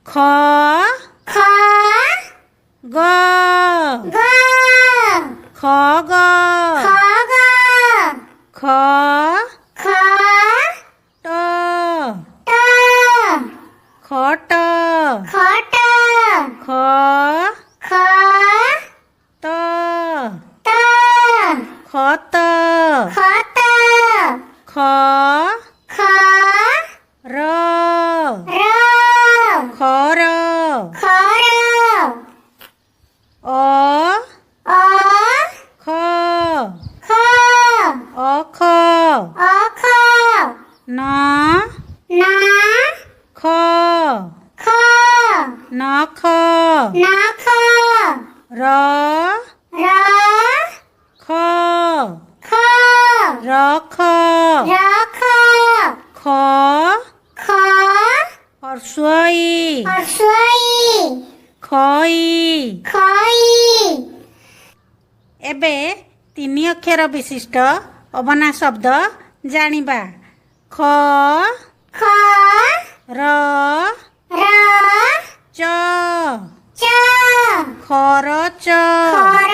ख ख ग ग ख ग ख ग ख ख ट ट खट खट ख ख त त खत खत ख ख र र खर खर अ अ ख ख अख अख न न ख ख नख नख र र ख ख रख रख ख ख हर्षई हर्षई ଖଇ ଖଇ ଏବେ ତିନି ଅକ୍ଷର ବିଶିଷ୍ଟ ଅବନା ଶବ୍ଦ ଜାଣିବା ଖ ख ର र ଚ च ଖରଚ खर